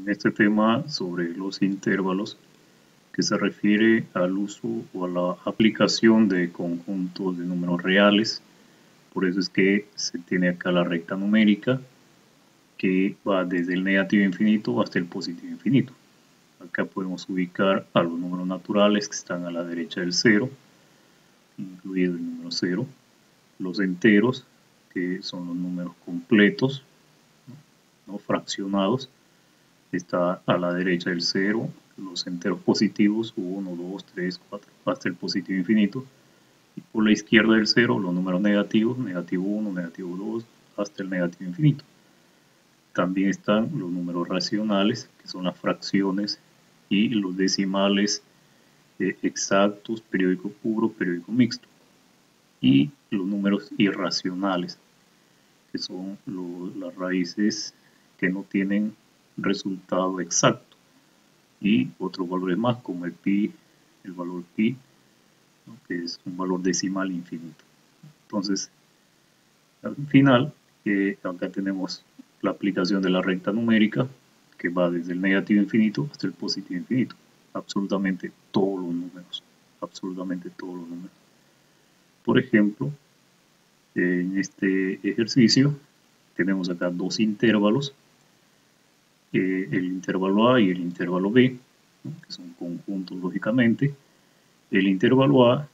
en este tema sobre los intervalos, que se refiere al uso o a la aplicación de conjuntos de números reales. Por eso es que se tiene acá la recta numérica que va desde el negativo infinito hasta el positivo infinito. Acá podemos ubicar a los números naturales que están a la derecha del cero, incluido el número 0, los enteros, que son los números completos, no fraccionados, está a la derecha del 0, los enteros positivos, 1, 2, 3, 4, hasta el positivo infinito, y por la izquierda del 0, los números negativos, negativo 1, negativo 2, hasta el negativo infinito. También están los números racionales, que son las fracciones, y los decimales exactos, periódico puro, periódico mixto. Y los números irracionales, que son las raíces que no tienen resultado exacto. Y otros valores más, como el pi, el valor pi, ¿no?, que es un valor decimal infinito. Entonces, al final, acá tenemos la aplicación de la recta numérica, que va desde el negativo infinito hasta el positivo infinito. Absolutamente todos los números. Absolutamente todos los números. Por ejemplo, en este ejercicio tenemos acá dos intervalos, el intervalo A y el intervalo B, ¿no?, que son conjuntos lógicamente. El intervalo A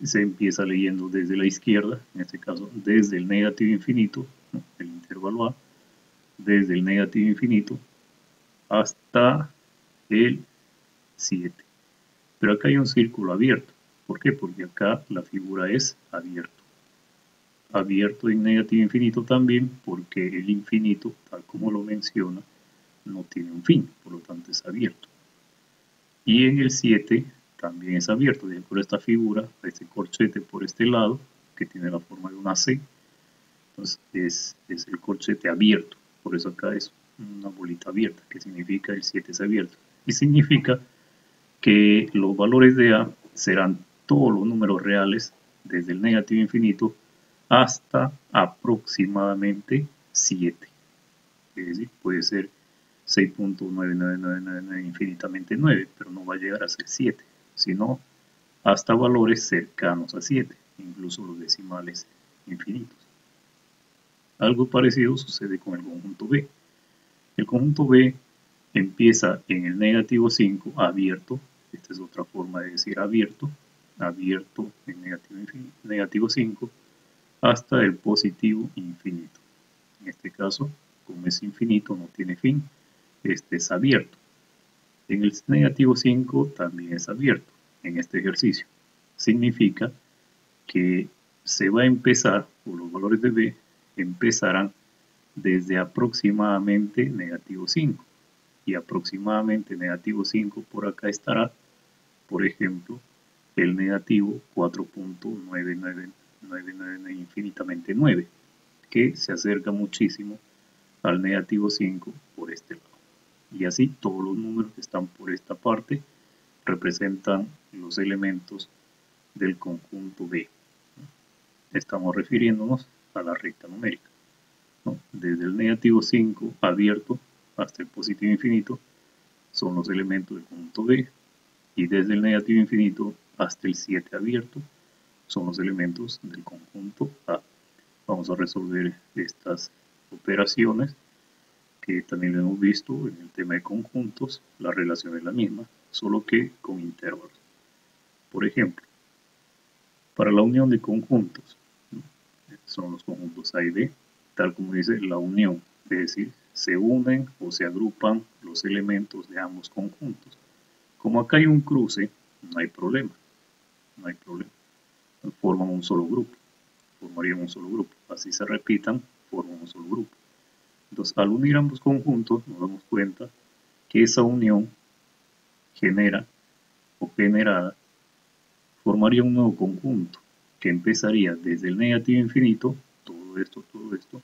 se empieza leyendo desde la izquierda, en este caso desde el negativo infinito, ¿no?, el intervalo A, desde el negativo infinito hasta el 7. Pero acá hay un círculo abierto. ¿Por qué? Porque acá la figura es abierto. Abierto en negativo infinito también porque el infinito, tal como lo menciona, no tiene un fin, por lo tanto es abierto. Y en el 7 también es abierto, de acuerdo a esta figura, a este corchete por este lado, que tiene la forma de una C. Entonces es el corchete abierto, por eso acá es una bolita abierta, que significa el 7 es abierto. Y significa que los valores de A serán todos los números reales desde el negativo infinito hasta aproximadamente 7. Es decir, puede ser 6.99999 infinitamente 9, pero no va a llegar a ser 7, sino hasta valores cercanos a 7, incluso los decimales infinitos. Algo parecido sucede con el conjunto B. El conjunto B empieza en el negativo 5 abierto, esta es otra forma de decir abierto, abierto en negativo 5 hasta el positivo infinito. En este caso, como es infinito, no tiene fin, este es abierto. En el negativo 5 también es abierto en este ejercicio. Significa que se va a empezar, o los valores de B empezarán desde aproximadamente negativo 5. Y aproximadamente negativo 5 por acá estará, por ejemplo, el negativo 4.999 infinitamente 9, que se acerca muchísimo al negativo 5 por este lado. Y así todos los números que están por esta parte representan los elementos del conjunto B. Estamos refiriéndonos a la recta numérica, ¿no? Desde el negativo 5 abierto hasta el positivo infinito son los elementos del conjunto B, y desde el negativo infinito hasta el 7 abierto son los elementos del conjunto A. Vamos a resolver estas operaciones que también lo hemos visto en el tema de conjuntos. La relación es la misma, solo que con intervalos. Por ejemplo, para la unión de conjuntos, ¿no?, son los conjuntos A y B, tal como dice la unión, es decir, se unen o se agrupan los elementos de ambos conjuntos. Como acá hay un cruce, no hay problema, no hay problema. Forman un solo grupo, formarían un solo grupo. Así se repitan, forman un solo grupo. Entonces, al unir ambos conjuntos, nos damos cuenta que esa unión genera o generada formaría un nuevo conjunto que empezaría desde el negativo infinito, todo esto,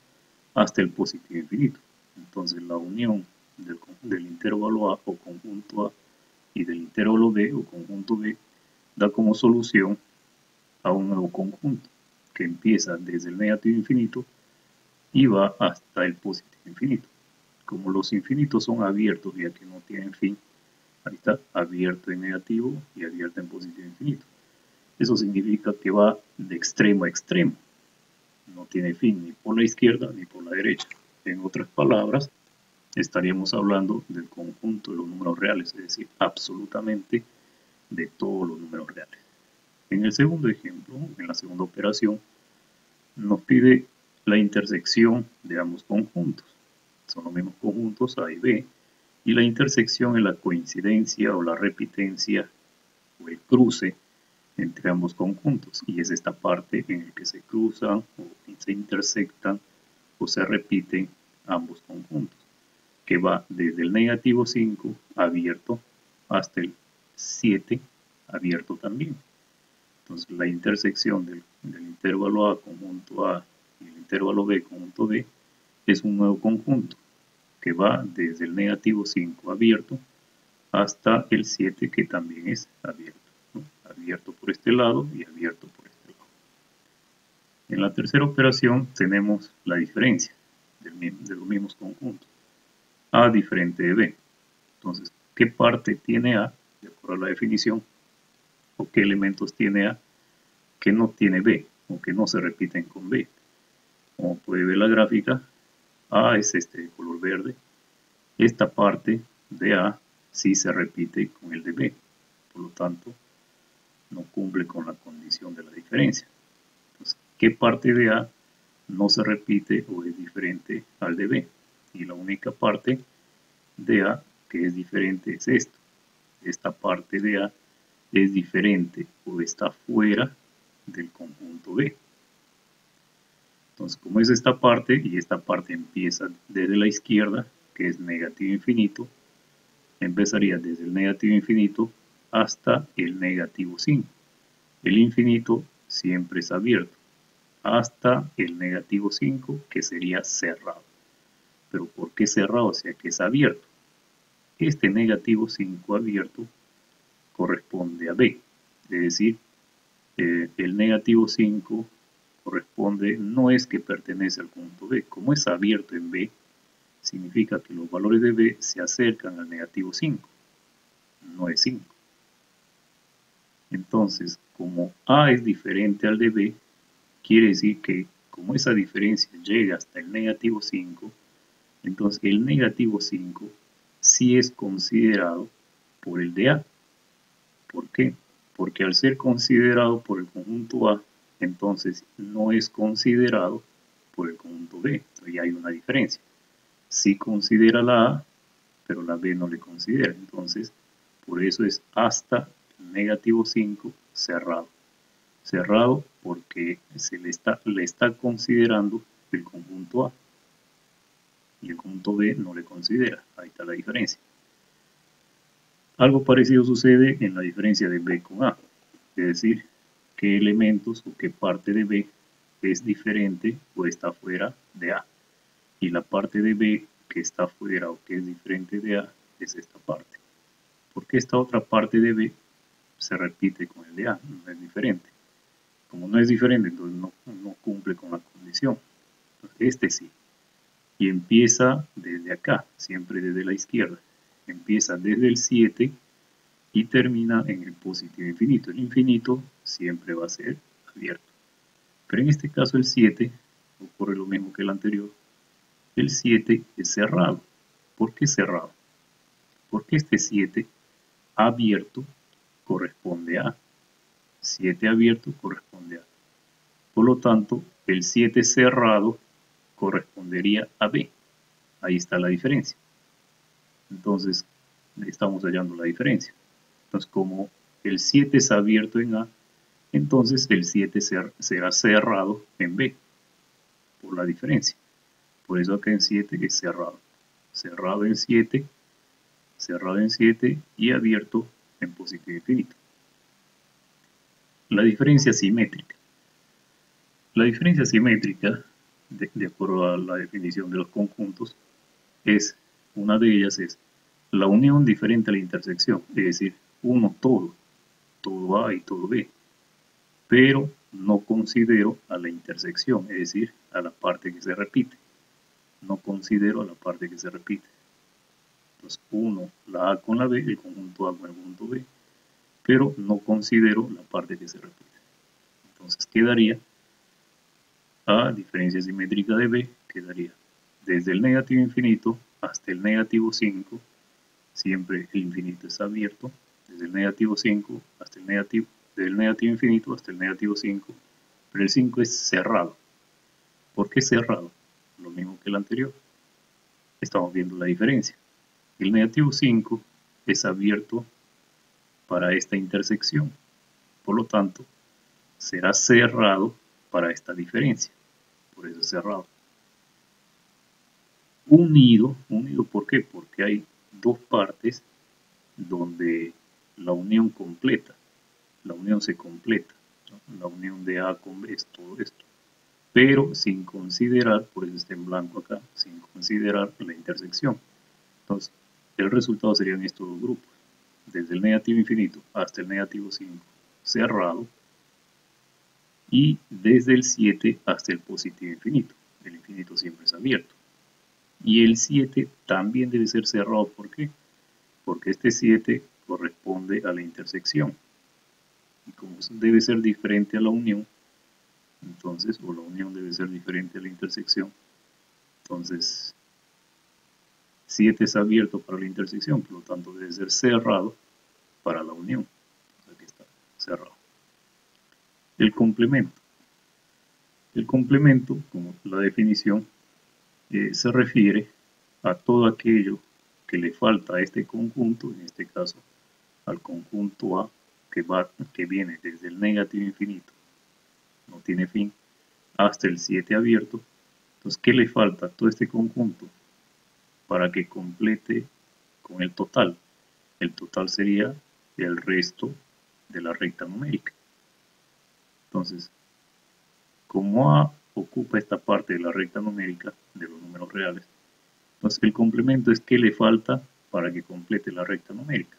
hasta el positivo infinito. Entonces, la unión del intervalo A o conjunto A y del intervalo B o conjunto B da como solución a un nuevo conjunto que empieza desde el negativo infinito y va hasta el positivo infinito. como los infinitos son abiertos, ya que no tienen fin, ahí está, abierto en negativo y abierto en positivo infinito. Eso significa que va de extremo a extremo. No tiene fin ni por la izquierda ni por la derecha. En otras palabras, estaríamos hablando del conjunto de los números reales, es decir, absolutamente de todos los números reales. En el segundo ejemplo, en la segunda operación, nos pide la intersección de ambos conjuntos. Son los mismos conjuntos A y B, y la intersección es la coincidencia o la repitencia o el cruce entre ambos conjuntos, y es esta parte en la que se cruzan o se intersectan o se repiten ambos conjuntos, que va desde el negativo 5 abierto hasta el 7 abierto también. Entonces la intersección del intervalo A conjunto A y el intervalo B conjunto B es un nuevo conjunto que va desde el negativo 5 abierto hasta el 7 que también es abierto, ¿no? Abierto por este lado y abierto por este lado. En la tercera operación tenemos la diferencia de los mismos conjuntos. A diferente de B. Entonces, ¿qué parte tiene A, de acuerdo a la definición, o qué elementos tiene A que no tiene B, o que no se repiten con B? Como puede ver la gráfica, A es este de color verde. Esta parte de A sí se repite con el de B, por lo tanto, no cumple con la condición de la diferencia. Entonces, ¿qué parte de A no se repite o es diferente al de B? Y la única parte de A que es diferente es esto. Esta parte de A es diferente o está fuera del conjunto B. Entonces, como es esta parte y esta parte empieza desde la izquierda, que es negativo infinito, empezaría desde el negativo infinito hasta el negativo 5. El infinito siempre es abierto, hasta el negativo 5, que sería cerrado. ¿Pero por qué cerrado? O sea que es abierto. Este negativo 5 abierto corresponde a B, es decir, el negativo 5 corresponde, no es que pertenece al conjunto B, como es abierto en B, significa que los valores de B se acercan al negativo 5, no es 5. Entonces, como A es diferente al de B, quiere decir que como esa diferencia llega hasta el negativo 5, entonces el negativo 5 sí es considerado por el de A. ¿Por qué? Porque al ser considerado por el conjunto A, entonces no es considerado por el conjunto B. Entonces ya hay una diferencia. Sí considera la A, pero la B no le considera. Entonces, por eso es hasta el negativo 5 cerrado. Cerrado porque se le está considerando el conjunto A y el conjunto B no le considera. Ahí está la diferencia. Algo parecido sucede en la diferencia de B con A, es decir, qué elementos o qué parte de B es diferente o está fuera de A. Y la parte de B que está fuera o que es diferente de A es esta parte. Porque esta otra parte de B se repite con el de A, no es diferente. Como no es diferente, entonces no cumple con la condición. Entonces, este sí. Y empieza desde acá, siempre desde la izquierda. Empieza desde el 7 y termina en el positivo infinito. El infinito siempre va a ser abierto. Pero en este caso el 7 ocurre lo mismo que el anterior. El 7 es cerrado. ¿Por qué cerrado? Porque este 7 abierto corresponde a 7 abierto corresponde a. Por lo tanto, el 7 cerrado correspondería a B. Ahí está la diferencia. Entonces, estamos hallando la diferencia. Entonces, como el 7 es abierto en A, entonces el 7 será cerrado en B, por la diferencia. Por eso acá en 7 es cerrado. Cerrado en 7, cerrado en 7 y abierto en positivo infinito. La diferencia simétrica. La diferencia simétrica, de acuerdo a la definición de los conjuntos, una de ellas es la unión diferente a la intersección, es decir, uno todo A y todo B, pero no considero a la intersección, es decir, a la parte que se repite. no considero la parte que se repite. Entonces, uno la A con la B, el conjunto A con el conjunto B, pero no considero la parte que se repite. Entonces quedaría A, diferencia simétrica de B, quedaría desde el negativo infinito hasta el negativo 5, siempre el infinito es abierto, desde el negativo 5 hasta el negativo, del negativo infinito hasta el negativo 5, pero el 5 es cerrado. ¿Por qué cerrado? Lo mismo que el anterior. Estamos viendo la diferencia. El negativo 5 es abierto para esta intersección, por lo tanto, será cerrado para esta diferencia, por eso es cerrado. Unido, ¿por qué? Porque hay dos partes donde la unión completa, la unión se completa, ¿no? La unión de A con B es todo esto, pero sin considerar, por eso está en blanco acá, sin considerar la intersección. Entonces, el resultado serían estos dos grupos, desde el negativo infinito hasta el negativo 5 cerrado, y desde el 7 hasta el positivo infinito. El infinito siempre es abierto. Y el 7 también debe ser cerrado. ¿Por qué? Porque este 7 corresponde a la intersección. Y como debe ser diferente a la unión, entonces, o la unión debe ser diferente a la intersección, entonces 7 es abierto para la intersección, por lo tanto debe ser cerrado para la unión. Aquí está, cerrado. El complemento. El complemento, como la definición, se refiere a todo aquello que le falta a este conjunto, en este caso al conjunto A, que viene desde el negativo infinito, no tiene fin, hasta el 7 abierto. Entonces, ¿qué le falta a todo este conjunto para que complete con el total? El total sería el resto de la recta numérica. Entonces, como A ocupa esta parte de la recta numérica de los números reales, entonces el complemento es qué le falta para que complete la recta numérica,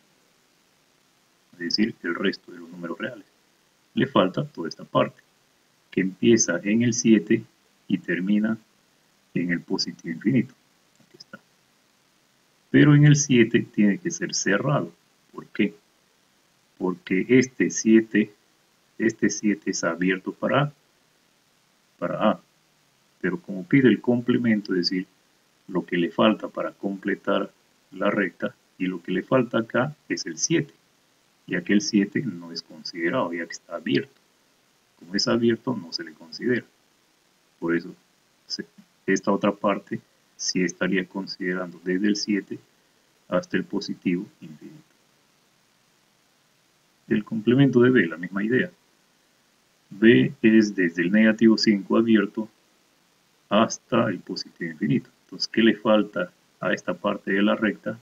es decir, el resto de los números reales. Le falta toda esta parte, que empieza en el 7 y termina en el positivo infinito. Aquí está. Pero en el 7 tiene que ser cerrado. ¿Por qué? Porque este 7 es abierto para A. Pero como pide el complemento, es decir, lo que le falta para completar la recta, y lo que le falta acá es el 7, ya que el 7 no es considerado, ya que está abierto. Como es abierto, no se le considera. Por eso, esta otra parte sí estaría considerando desde el 7 hasta el positivo infinito. El complemento de B, la misma idea. B es desde el negativo 5 abierto hasta el positivo infinito. Entonces, ¿qué le falta a esta parte de la recta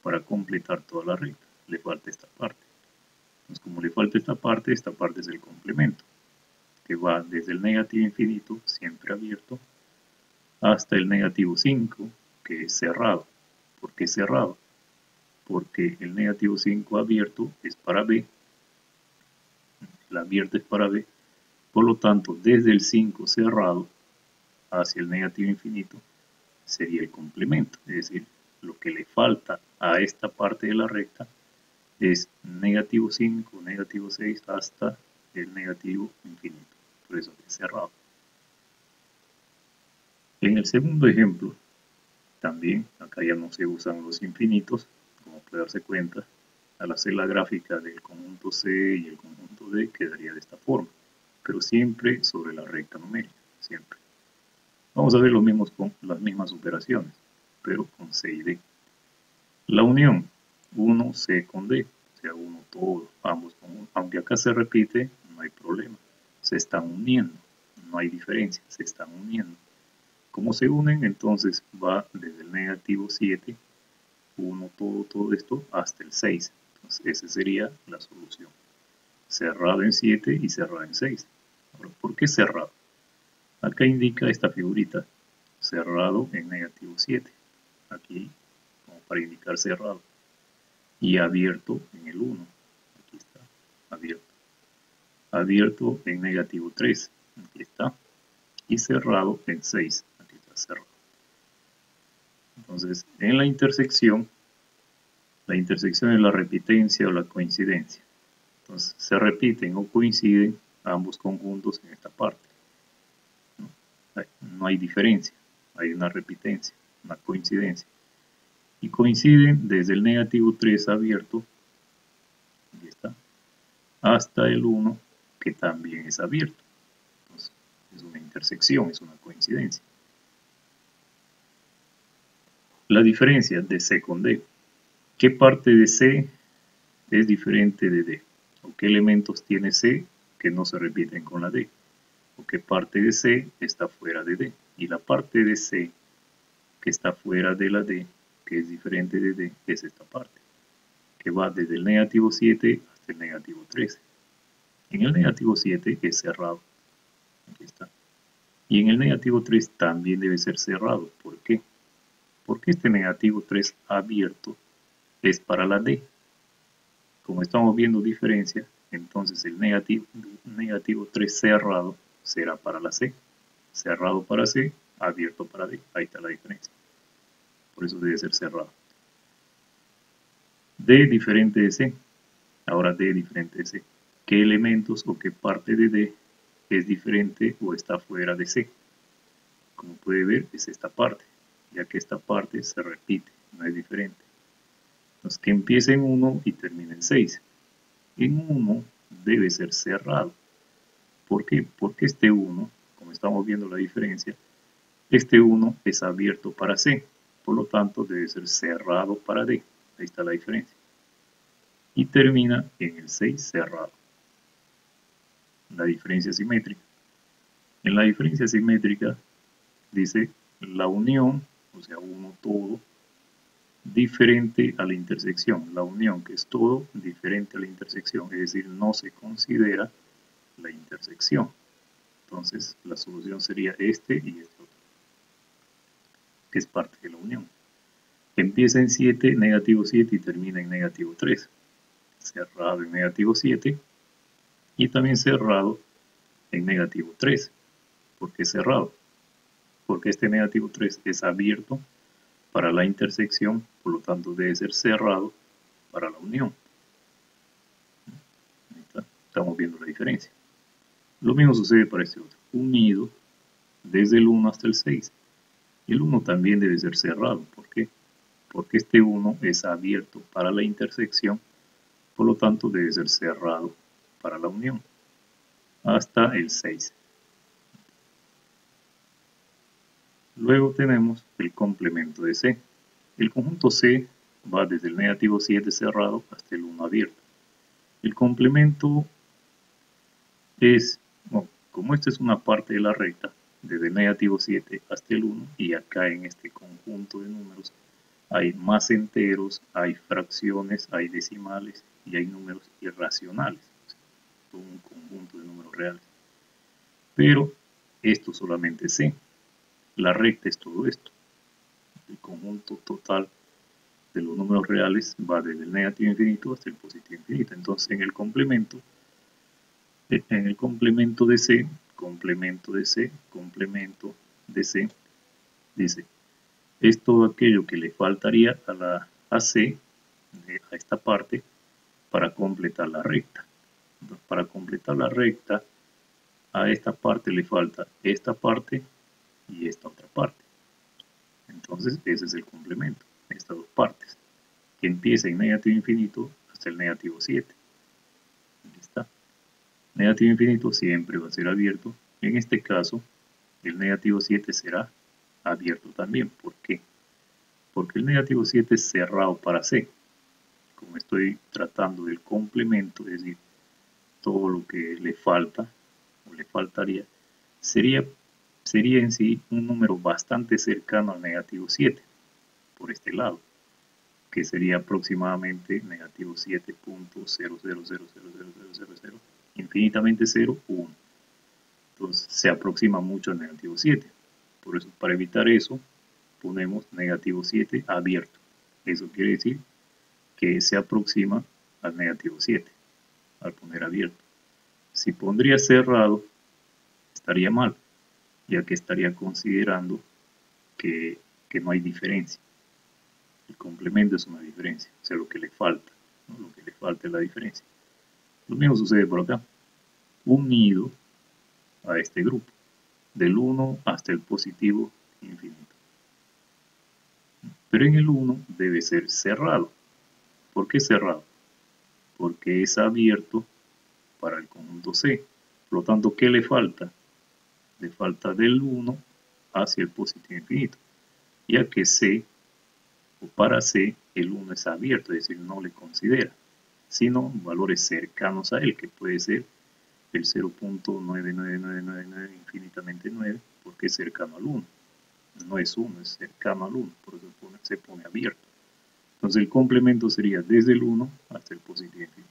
para completar toda la recta? Le falta esta parte. Entonces, como le falta esta parte es el complemento, que va desde el negativo infinito, siempre abierto, hasta el negativo 5, que es cerrado. ¿Por qué cerrado? Porque el negativo 5 abierto es para B, el abierto es para B, por lo tanto, desde el 5 cerrado hacia el negativo infinito sería el complemento, es decir, lo que le falta a esta parte de la recta es negativo 5, negativo 6 hasta el negativo infinito, por eso es cerrado. En el segundo ejemplo, también acá ya no se usan los infinitos, como puede darse cuenta, al hacer la gráfica del conjunto C y el conjunto D quedaría de esta forma, pero siempre sobre la recta numérica, siempre. Vamos a ver lo mismo con las mismas operaciones, pero con C y D. La unión 1C con D, o sea, 1 todo, ambos con 1. Aunque acá se repite, no hay problema. Se están uniendo, no hay diferencia, se están uniendo. ¿Cómo se unen? Entonces va desde el negativo 7, 1 todo esto, hasta el 6. Entonces esa sería la solución. Cerrado en 7 y cerrado en 6. Ahora, ¿por qué cerrado? Acá indica esta figurita, cerrado en negativo 7. Aquí, como para indicar cerrado. Y abierto en el 1. Aquí está, abierto. Abierto en negativo 3. Aquí está. Y cerrado en 6. Aquí está cerrado. Entonces, en la intersección es la repitencia o la coincidencia. Entonces, se repiten o coinciden ambos conjuntos en esta parte. No hay diferencia, hay una repitencia, una coincidencia. Y coinciden desde el negativo 3 abierto, aquí está, hasta el 1, que también es abierto. Entonces, es una intersección, es una coincidencia. La diferencia de C con D. ¿Qué parte de C es diferente de D? ¿O qué elementos tiene C que no se repiten con la D? ¿O qué parte de C está fuera de D? Y la parte de C que está fuera de la D, que es diferente de D, es esta parte, que va desde el negativo 7 hasta el negativo 13. En el negativo 7 es cerrado. Aquí está. Y en el negativo 3 también debe ser cerrado. ¿Por qué? Porque este negativo 3 abierto es para la D. Como estamos viendo diferencia, entonces el negativo 3 cerrado será para la C. Cerrado para C, abierto para D. Ahí está la diferencia. Por eso debe ser cerrado. D diferente de C. Ahora D diferente de C. ¿Qué elementos o qué parte de D es diferente o está fuera de C? Como puede ver, es esta parte, ya que esta parte se repite, no es diferente. Entonces, que empiece en 1 y termine en 6. En 1 debe ser cerrado. ¿Por qué? Porque este 1, como estamos viendo la diferencia, este 1 es abierto para C, por lo tanto debe ser cerrado para D. Ahí está la diferencia. Y termina en el 6 cerrado. La diferencia simétrica. En la diferencia simétrica dice la unión, o sea, uno todo, diferente a la intersección. La unión, que es todo, diferente a la intersección, es decir, no se considera la intersección. Entonces, la solución sería este y este otro, que es parte de la unión. Empieza en 7, negativo 7 y termina en negativo 3. Cerrado en negativo 7 y también cerrado en negativo 3. ¿Por qué cerrado? Porque este negativo 3 es abierto para la intersección, por lo tanto debe ser cerrado para la unión. Estamos viendo la diferencia. Lo mismo sucede para este otro. Unido desde el 1 hasta el 6. Y el 1 también debe ser cerrado. ¿Por qué? Porque este 1 es abierto para la intersección, por lo tanto debe ser cerrado para la unión. Hasta el 6. Luego tenemos el complemento de C. El conjunto C va desde el negativo 7 cerrado hasta el 1 abierto. El complemento es, bueno, como esta es una parte de la recta, desde el negativo 7 hasta el 1, y acá en este conjunto de números hay más enteros, hay fracciones, hay decimales y hay números irracionales. O sea, todo un conjunto de números reales. Pero esto solamente es C. La recta es todo esto. El conjunto total de los números reales va desde el negativo infinito hasta el positivo infinito. Entonces, en el complemento de C, complemento de C, complemento de C, dice, es todo aquello que le faltaría a C, a esta parte, para completar la recta. Entonces, para completar la recta, a esta parte le falta esta parte y esta otra parte. Entonces, ese es el complemento, estas dos partes, que empieza en negativo infinito hasta el negativo 7. Aquí está. Negativo infinito siempre va a ser abierto. En este caso, el negativo 7 será abierto también. ¿Por qué? Porque el negativo 7 es cerrado para C. Como estoy tratando del complemento, es decir, todo lo que le falta o le faltaría, sería en sí un número bastante cercano al negativo 7, por este lado, que sería aproximadamente negativo 7.00000000, infinitamente 0, 1. Entonces se aproxima mucho al negativo 7. Por eso, para evitar eso, ponemos negativo 7 abierto. Eso quiere decir que se aproxima al negativo 7 al poner abierto. Si pondría cerrado, estaría mal, ya que estaría considerando que no hay diferencia. El complemento es una diferencia, o sea, lo que le falta, ¿no? Lo que le falta es la diferencia. Lo mismo sucede por acá, unido a este grupo, del 1 hasta el positivo infinito. Pero en el 1 debe ser cerrado. ¿Por qué cerrado? Porque es abierto para el conjunto C. Por lo tanto, ¿qué le falta? Le falta del 1 hacia el positivo infinito, ya que C, o para C, el 1 es abierto, es decir, no le considera, sino valores cercanos a él, que puede ser el 0.99999 infinitamente 9, porque es cercano al 1. No es 1, es cercano al 1, por eso se pone abierto. Entonces el complemento sería desde el 1 hasta el positivo infinito.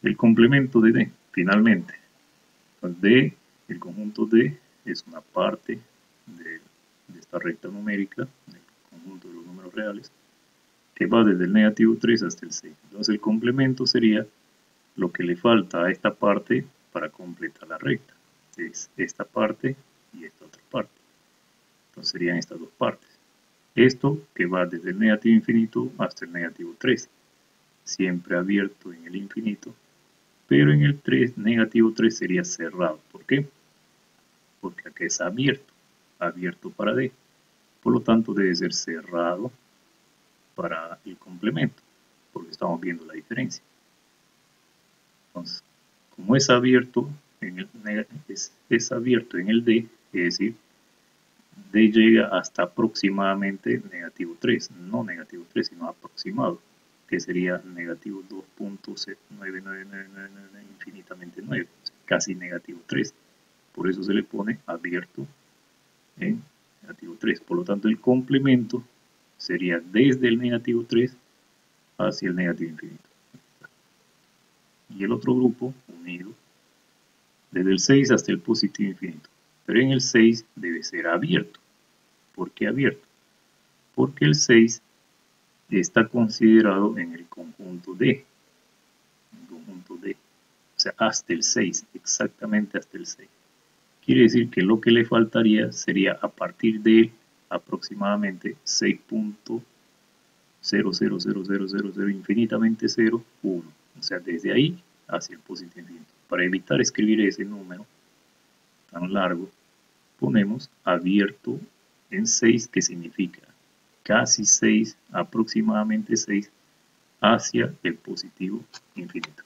El complemento de D, finalmente. D, el conjunto D, es una parte de esta recta numérica, del conjunto de los números reales, que va desde el negativo 3 hasta el 6. Entonces el complemento sería lo que le falta a esta parte para completar la recta. Es esta parte y esta otra parte. Entonces serían estas dos partes. Esto que va desde el negativo infinito hasta el negativo 3. Siempre abierto en el infinito. Pero en el 3, negativo 3 sería cerrado. ¿Por qué? Porque acá es abierto. Abierto para D. Por lo tanto debe ser cerrado para el complemento. Porque estamos viendo la diferencia. Entonces, como es abierto en es abierto en el D, es decir, D llega hasta aproximadamente negativo 3, no negativo 3, sino aproximado, que sería negativo 2.99999 infinitamente 9, casi negativo 3. Por eso se le pone abierto en negativo 3. Por lo tanto, el complemento sería desde el negativo 3 hacia el negativo infinito. Y el otro grupo, unido, desde el 6 hasta el positivo infinito. Pero en el 6 debe ser abierto. ¿Por qué abierto? Porque el 6 está considerado en el conjunto D. O sea, hasta el 6, exactamente hasta el 6. Quiere decir que lo que le faltaría sería a partir de aproximadamente 6.000000 infinitamente 0, 1. O sea, desde ahí hacia el positivo infinito. Para evitar escribir ese número tan largo, ponemos abierto en 6, que significa casi 6, aproximadamente 6, hacia el positivo infinito.